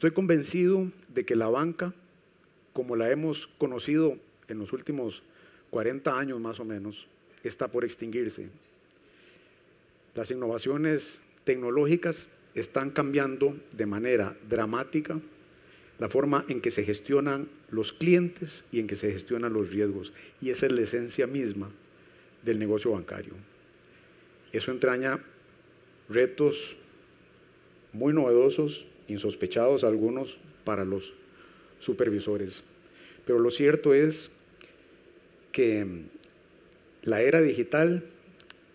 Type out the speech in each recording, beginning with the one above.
Estoy convencido de que la banca, como la hemos conocido en los últimos 40 años más o menos, está por extinguirse. Las innovaciones tecnológicas están cambiando de manera dramática la forma en que se gestionan los clientes y en que se gestionan los riesgos. Y esa es la esencia misma del negocio bancario. Eso entraña retos muy novedosos, insospechados algunos para los supervisores. Pero lo cierto es que la era digital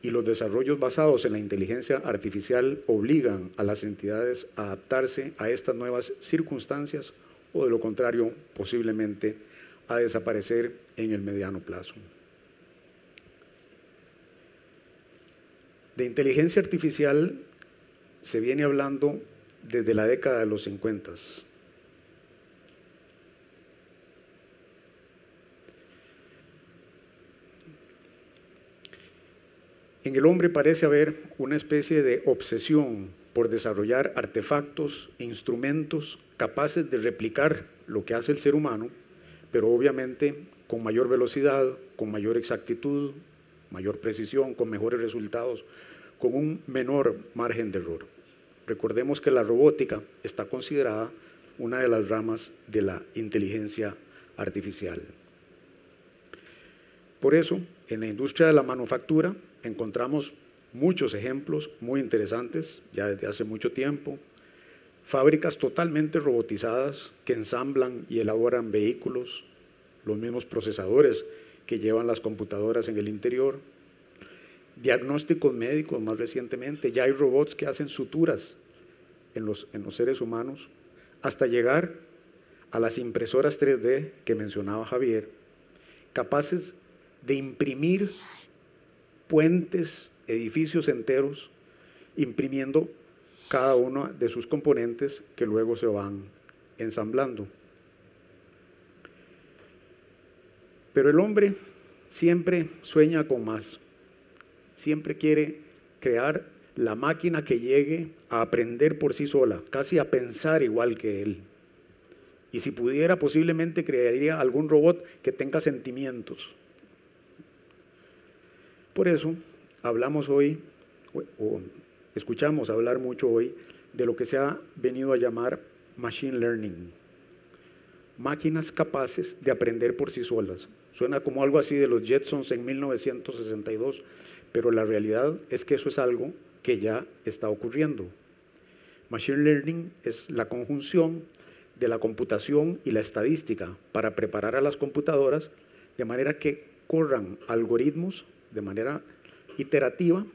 y los desarrollos basados en la inteligencia artificial obligan a las entidades a adaptarse a estas nuevas circunstancias o de lo contrario posiblemente a desaparecer en el mediano plazo. De inteligencia artificial se viene hablando desde la década de los 50. En el hombre parece haber una especie de obsesión por desarrollar artefactos, instrumentos capaces de replicar lo que hace el ser humano, pero obviamente con mayor velocidad, con mayor exactitud, mayor precisión, con mejores resultados, con un menor margen de error. Recordemos que la robótica está considerada una de las ramas de la inteligencia artificial. Por eso, en la industria de la manufactura encontramos muchos ejemplos muy interesantes, ya desde hace mucho tiempo, fábricas totalmente robotizadas que ensamblan y elaboran vehículos, los mismos procesadores que llevan las computadoras en el interior, diagnósticos médicos más recientemente, ya hay robots que hacen suturas en los seres humanos, hasta llegar a las impresoras 3D que mencionaba Javier, capaces de imprimir puentes, edificios enteros, imprimiendo cada uno de sus componentes que luego se van ensamblando. Pero el hombre siempre sueña con más, siempre quiere crear la máquina que llegue a aprender por sí sola, casi a pensar igual que él. Y si pudiera, posiblemente crearía algún robot que tenga sentimientos. Por eso hablamos hoy, o escuchamos hablar mucho hoy, de lo que se ha venido a llamar Machine Learning. Máquinas capaces de aprender por sí solas. Suena como algo así de los Jetsons en 1962, pero la realidad es que eso es algo que ya está ocurriendo. Machine Learning es la conjunción de la computación y la estadística para preparar a las computadoras de manera que corran algoritmos de manera iterativa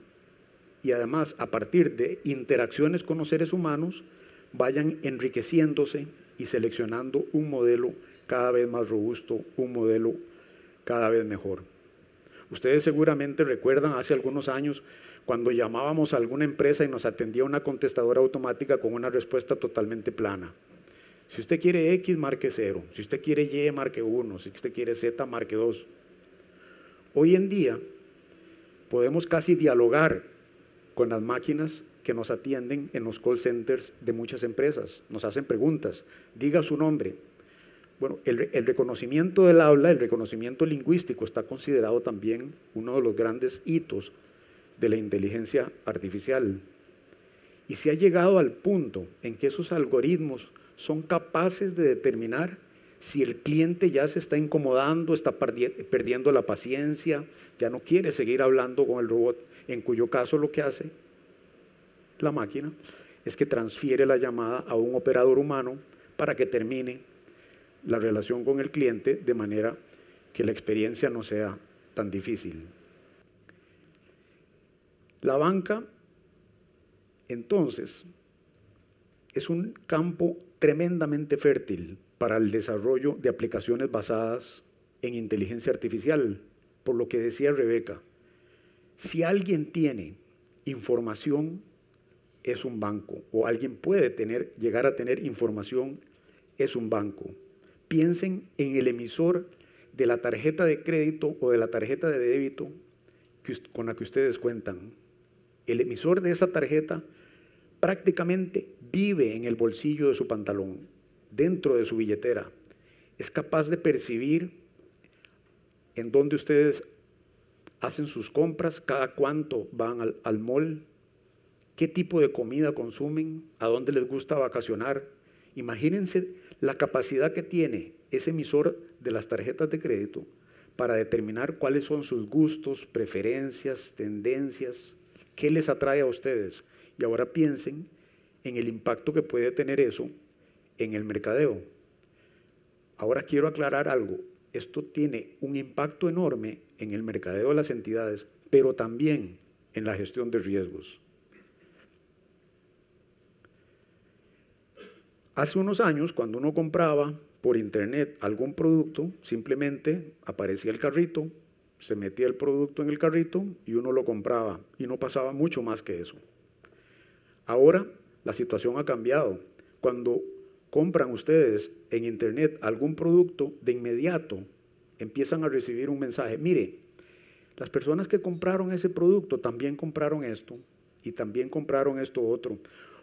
y además a partir de interacciones con los seres humanos vayan enriqueciéndose y seleccionando un modelo cada vez más robusto, un modelo cada vez mejor. Ustedes seguramente recuerdan hace algunos años cuando llamábamos a alguna empresa y nos atendía una contestadora automática con una respuesta totalmente plana. Si usted quiere X, marque 0. Si usted quiere Y, marque 1. Si usted quiere Z, marque 2. Hoy en día podemos casi dialogar con las máquinas que nos atienden en los call centers de muchas empresas. Nos hacen preguntas. Diga su nombre. Bueno, el reconocimiento del habla, el reconocimiento lingüístico está considerado también uno de los grandes hitos de la inteligencia artificial. Y se ha llegado al punto en que esos algoritmos son capaces de determinar si el cliente ya se está incomodando, está perdiendo la paciencia, ya no quiere seguir hablando con el robot, en cuyo caso lo que hace la máquina es que transfiere la llamada a un operador humano para que termine la relación con el cliente de manera que la experiencia no sea tan difícil. La banca, entonces, es un campo tremendamente fértil para el desarrollo de aplicaciones basadas en inteligencia artificial, por lo que decía Rebeca, si alguien tiene información, es un banco, o alguien puede llegar a tener información, es un banco. Piensen en el emisor de la tarjeta de crédito o de la tarjeta de débito con la que ustedes cuentan. El emisor de esa tarjeta prácticamente vive en el bolsillo de su pantalón, dentro de su billetera. Es capaz de percibir en dónde ustedes hacen sus compras, cada cuánto van al mall, qué tipo de comida consumen, a dónde les gusta vacacionar. Imagínense la capacidad que tiene ese emisor de las tarjetas de crédito para determinar cuáles son sus gustos, preferencias, tendencias, qué les atrae a ustedes. Y ahora piensen en el impacto que puede tener eso en el mercadeo. Ahora quiero aclarar algo. Esto tiene un impacto enorme en el mercadeo de las entidades, pero también en la gestión de riesgos. Hace unos años, cuando uno compraba por internet algún producto, simplemente aparecía el carrito, se metía el producto en el carrito y uno lo compraba, y no pasaba mucho más que eso. Ahora la situación ha cambiado. Cuando compran ustedes en internet algún producto, de inmediato empiezan a recibir un mensaje: mire, las personas que compraron ese producto también compraron esto y también compraron esto otro.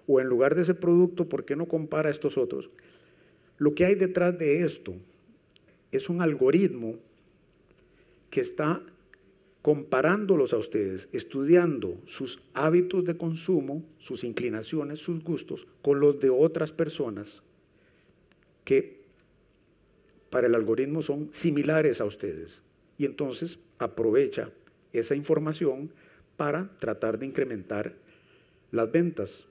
O en lugar de ese producto, ¿por qué no compara estos otros? Lo que hay detrás de esto es un algoritmo que está comparándolos a ustedes, estudiando sus hábitos de consumo, sus inclinaciones, sus gustos, con los de otras personas que para el algoritmo son similares a ustedes. Y entonces aprovecha esa información para tratar de incrementar las ventas.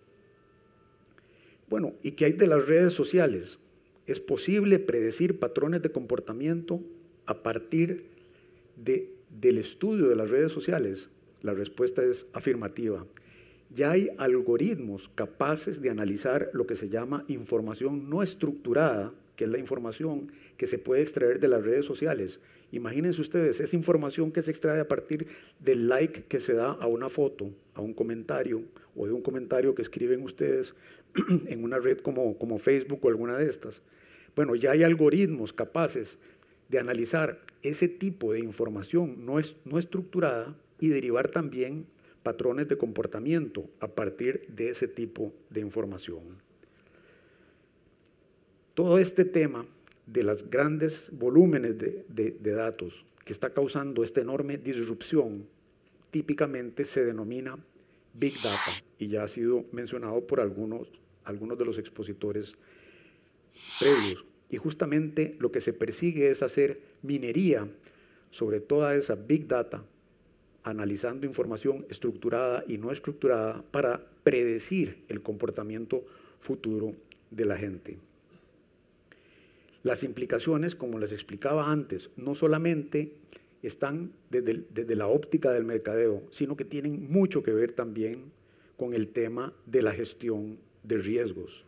Bueno, ¿y qué hay de las redes sociales? ¿Es posible predecir patrones de comportamiento a partir del estudio de las redes sociales? La respuesta es afirmativa. Ya hay algoritmos capaces de analizar lo que se llama información no estructurada, que es la información que se puede extraer de las redes sociales. Imagínense ustedes, esa información que se extrae a partir del like que se da a una foto, a un comentario, o de un comentario que escriben ustedes en una red como Facebook o alguna de estas. Bueno, ya hay algoritmos capaces de analizar ese tipo de información no estructurada y derivar también patrones de comportamiento a partir de ese tipo de información. Todo este tema de los grandes volúmenes de datos que está causando esta enorme disrupción, típicamente se denomina Big Data, y ya ha sido mencionado por algunos de los expositores previos. Y justamente lo que se persigue es hacer minería sobre toda esa Big Data, analizando información estructurada y no estructurada para predecir el comportamiento futuro de la gente. Las implicaciones, como les explicaba antes, no solamente están desde la óptica del mercadeo, sino que tienen mucho que ver también con el tema de la gestión de riesgos.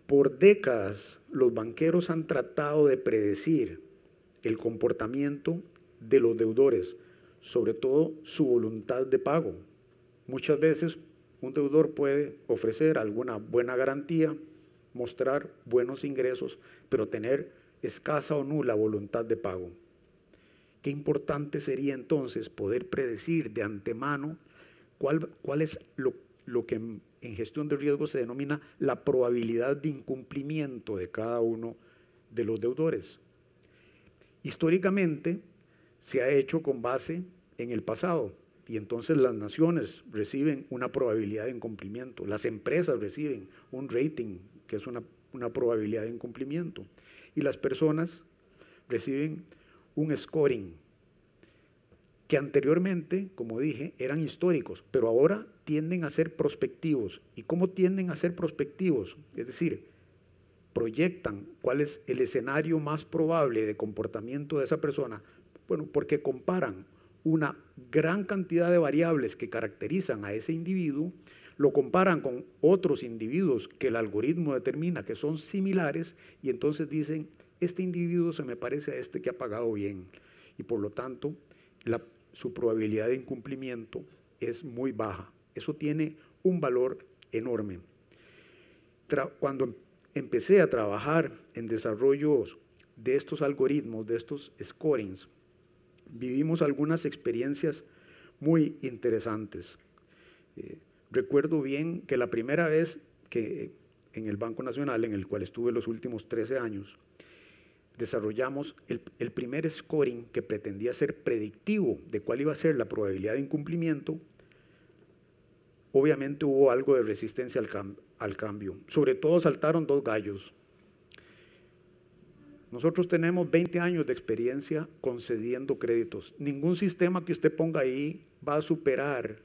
Por décadas, los banqueros han tratado de predecir el comportamiento de los deudores, sobre todo su voluntad de pago. Muchas veces un deudor puede ofrecer alguna buena garantía, mostrar buenos ingresos, pero tener escasa o nula voluntad de pago. Qué importante sería entonces poder predecir de antemano cuál es lo que en gestión de riesgo se denomina la probabilidad de incumplimiento de cada uno de los deudores. Históricamente se ha hecho con base en el pasado, y entonces las naciones reciben una probabilidad de incumplimiento, las empresas reciben un rating que es una probabilidad de incumplimiento, y las personas reciben un scoring que anteriormente, como dije, eran históricos, pero ahora tienden a ser prospectivos. ¿Y cómo tienden a ser prospectivos? Es decir, proyectan cuál es el escenario más probable de comportamiento de esa persona. Bueno, porque comparan una gran cantidad de variables que caracterizan a ese individuo, lo comparan con otros individuos que el algoritmo determina que son similares, y entonces dicen, este individuo se me parece a este que ha pagado bien, y por lo tanto su probabilidad de incumplimiento es muy baja. Eso tiene un valor enorme. Cuando empecé a trabajar en desarrollos de estos algoritmos, de estos scorings, vivimos algunas experiencias muy interesantes. Recuerdo bien que la primera vez que en el Banco Nacional, en el cual estuve los últimos 13 años, desarrollamos el primer scoring que pretendía ser predictivo de cuál iba a ser la probabilidad de incumplimiento. Obviamente hubo algo de resistencia al cambio. Sobre todo saltaron dos gallos. Nosotros tenemos 20 años de experiencia concediendo créditos. Ningún sistema que usted ponga ahí va a superar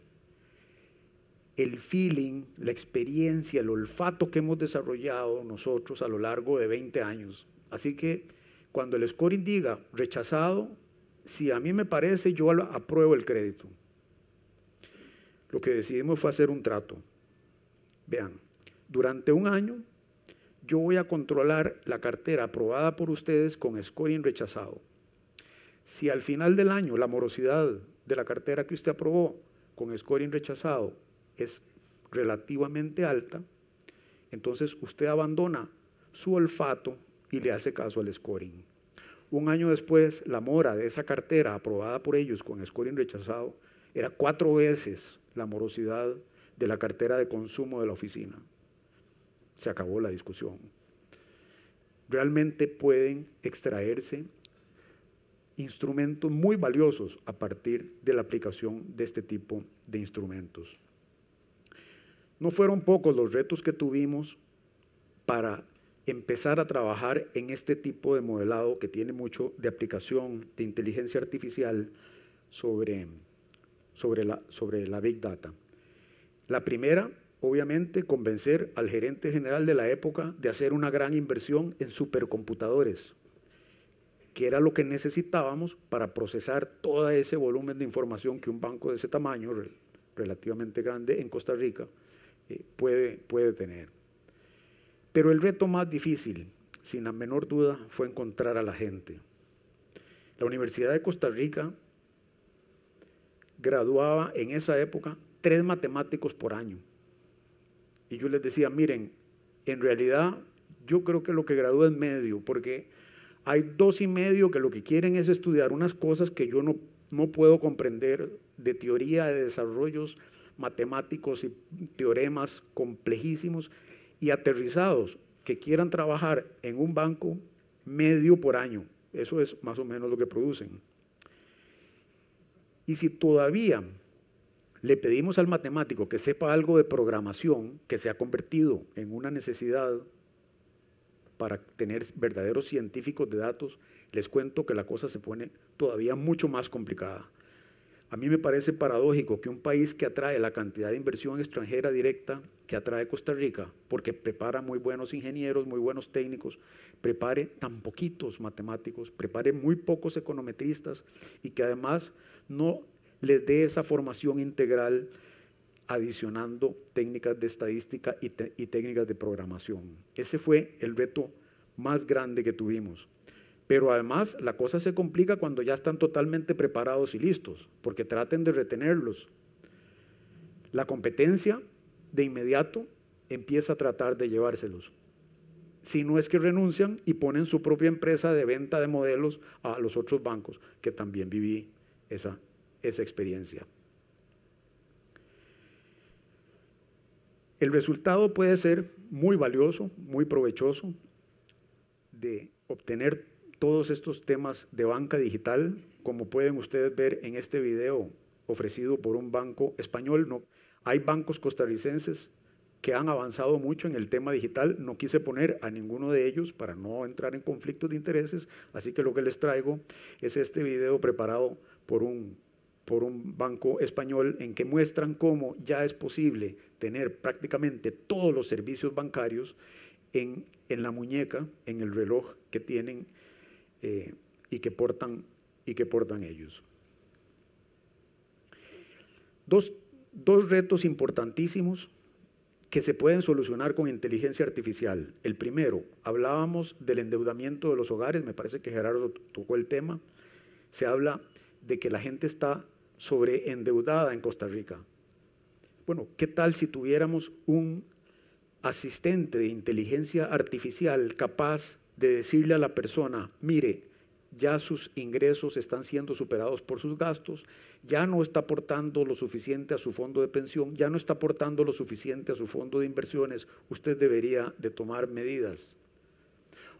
el feeling, la experiencia, el olfato que hemos desarrollado nosotros a lo largo de 20 años. Así que cuando el scoring diga rechazado, si a mí me parece, yo apruebo el crédito. Lo que decidimos fue hacer un trato. Vean, durante un año yo voy a controlar la cartera aprobada por ustedes con scoring rechazado. Si al final del año la morosidad de la cartera que usted aprobó con scoring rechazado es relativamente alta, entonces usted abandona su olfato y le hace caso al scoring. Un año después, la mora de esa cartera aprobada por ellos con scoring rechazado era 4 veces la morosidad de la cartera de consumo de la oficina. Se acabó la discusión. Realmente pueden extraerse instrumentos muy valiosos a partir de la aplicación de este tipo de instrumentos. No fueron pocos los retos que tuvimos para empezar a trabajar en este tipo de modelado que tiene mucho de aplicación de inteligencia artificial sobre la Big Data. La primera, obviamente, convencer al gerente general de la época de hacer una gran inversión en supercomputadores, que era lo que necesitábamos para procesar todo ese volumen de información que un banco de ese tamaño, relativamente grande en Costa Rica, puede tener. Pero el reto más difícil, sin la menor duda, fue encontrar a la gente. La Universidad de Costa Rica graduaba en esa época 3 matemáticos por año. Y yo les decía, miren, en realidad yo creo que lo que gradúa es medio, porque hay 2,5 que lo que quieren es estudiar unas cosas que yo no puedo comprender de teoría, de desarrollos matemáticos y teoremas complejísimos y aterrizados, que quieran trabajar en un banco medio por año. Eso es más o menos lo que producen. Y si todavía le pedimos al matemático que sepa algo de programación, que se ha convertido en una necesidad para tener verdaderos científicos de datos, les cuento que la cosa se pone todavía mucho más complicada. A mí me parece paradójico que un país que atrae la cantidad de inversión extranjera directa que atrae Costa Rica, porque prepara muy buenos ingenieros, muy buenos técnicos, prepare tan poquitos matemáticos, prepare muy pocos econometristas y que además no les dé esa formación integral adicionando técnicas de estadística y técnicas de programación. Ese fue el reto más grande que tuvimos. Pero además la cosa se complica cuando ya están totalmente preparados y listos, porque traten de retenerlos. La competencia de inmediato empieza a tratar de llevárselos. Si no es que renuncian y ponen su propia empresa de venta de modelos a los otros bancos, que también viví esa experiencia. El resultado puede ser muy valioso, muy provechoso, de obtener todos estos temas de banca digital, como pueden ustedes ver en este video ofrecido por un banco español. No, hay bancos costarricenses que han avanzado mucho en el tema digital. No quise poner a ninguno de ellos para no entrar en conflictos de intereses, así que lo que les traigo es este video preparado por un banco español en que muestran cómo ya es posible tener prácticamente todos los servicios bancarios en la muñeca, en el reloj que tienen y que portan ellos. Dos retos importantísimos que se pueden solucionar con inteligencia artificial. El primero, hablábamos del endeudamiento de los hogares, me parece que Gerardo tocó el tema. Se habla de que la gente está sobreendeudada en Costa Rica. Bueno, ¿qué tal si tuviéramos un asistente de inteligencia artificial capaz de decirle a la persona, mire, ya sus ingresos están siendo superados por sus gastos, ya no está aportando lo suficiente a su fondo de pensión, ya no está aportando lo suficiente a su fondo de inversiones, usted debería de tomar medidas.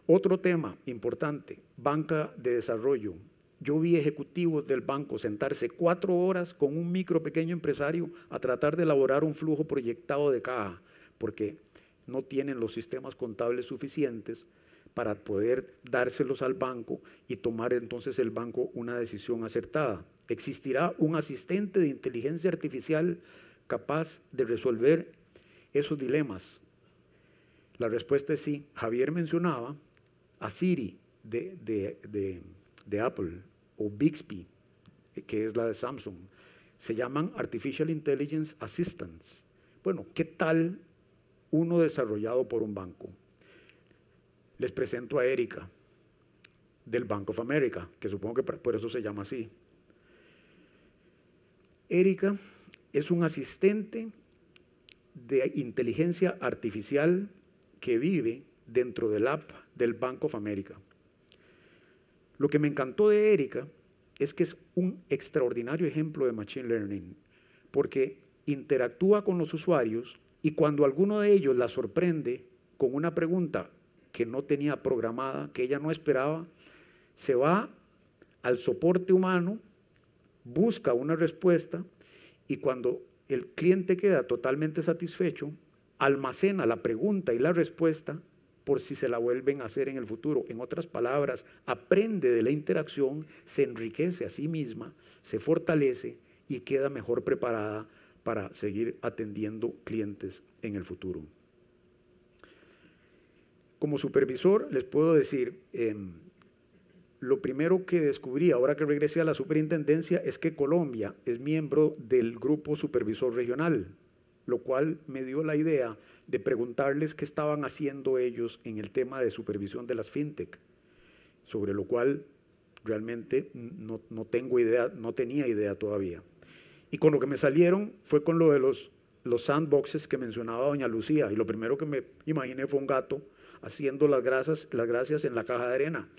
Otro tema importante, banca de desarrollo. Yo vi ejecutivos del banco sentarse 4 horas con un micro pequeño empresario a tratar de elaborar un flujo proyectado de caja, porque no tienen los sistemas contables suficientes para poder dárselos al banco y tomar entonces el banco una decisión acertada. ¿Existirá un asistente de inteligencia artificial capaz de resolver esos dilemas? La respuesta es sí. Javier mencionaba a Siri de Apple o Bixby, que es la de Samsung. Se llaman Artificial Intelligence Assistants. Bueno, ¿qué tal uno desarrollado por un banco? Les presento a Erika, del Bank of America, que supongo que por eso se llama así. Erika es un asistente de inteligencia artificial que vive dentro del app del Bank of America. Lo que me encantó de Erika es que es un extraordinario ejemplo de Machine Learning, porque interactúa con los usuarios y cuando alguno de ellos la sorprende con una pregunta que no tenía programada, que ella no esperaba, se va al soporte humano, busca una respuesta y cuando el cliente queda totalmente satisfecho, almacena la pregunta y la respuesta por si se la vuelven a hacer en el futuro. En otras palabras, aprende de la interacción, se enriquece a sí misma, se fortalece y queda mejor preparada para seguir atendiendo clientes en el futuro. Como supervisor les puedo decir, lo primero que descubrí ahora que regresé a la superintendencia es que Colombia es miembro del grupo supervisor regional, lo cual me dio la idea de preguntarles qué estaban haciendo ellos en el tema de supervisión de las fintech, sobre lo cual realmente no tengo idea, no tenía idea todavía. Y con lo que me salieron fue con lo de los sandboxes que mencionaba doña Lucía, y lo primero que me imaginé fue un gato haciendo las gracias en la caja de arena.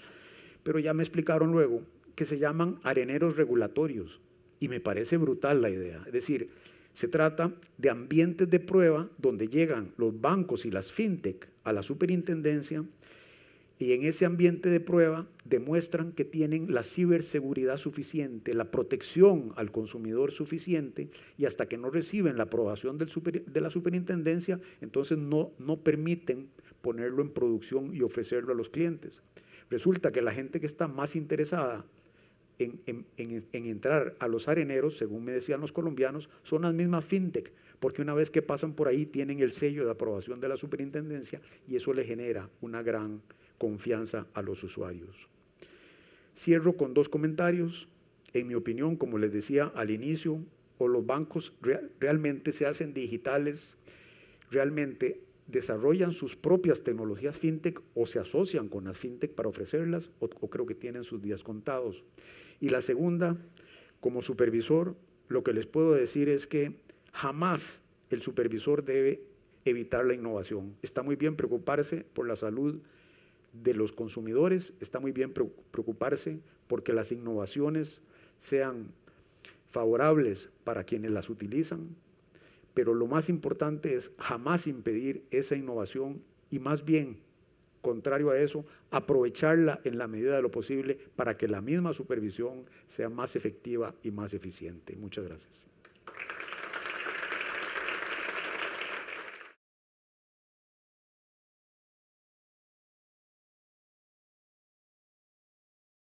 Pero ya me explicaron luego que se llaman areneros regulatorios, y me parece brutal la idea. Es decir, se trata de ambientes de prueba donde llegan los bancos y las fintech a la superintendencia y en ese ambiente de prueba demuestran que tienen la ciberseguridad suficiente, la protección al consumidor suficiente y hasta que no reciben la aprobación de la superintendencia, entonces no permiten ponerlo en producción y ofrecerlo a los clientes. Resulta que la gente que está más interesada en entrar a los areneros, según me decían los colombianos, son las mismas fintech, porque una vez que pasan por ahí tienen el sello de aprobación de la superintendencia y eso le genera una gran confianza a los usuarios. Cierro con 2 comentarios. En mi opinión, como les decía al inicio, o los bancos realmente se hacen digitales, realmente desarrollan sus propias tecnologías fintech o se asocian con las fintech para ofrecerlas o creo que tienen sus días contados. Y la segunda, como supervisor, lo que les puedo decir es que jamás el supervisor debe evitar la innovación. Está muy bien preocuparse por la salud de los consumidores, está muy bien preocuparse porque las innovaciones sean favorables para quienes las utilizan, pero lo más importante es jamás impedir esa innovación y más bien, contrario a eso, aprovecharla en la medida de lo posible para que la misma supervisión sea más efectiva y más eficiente. Muchas gracias.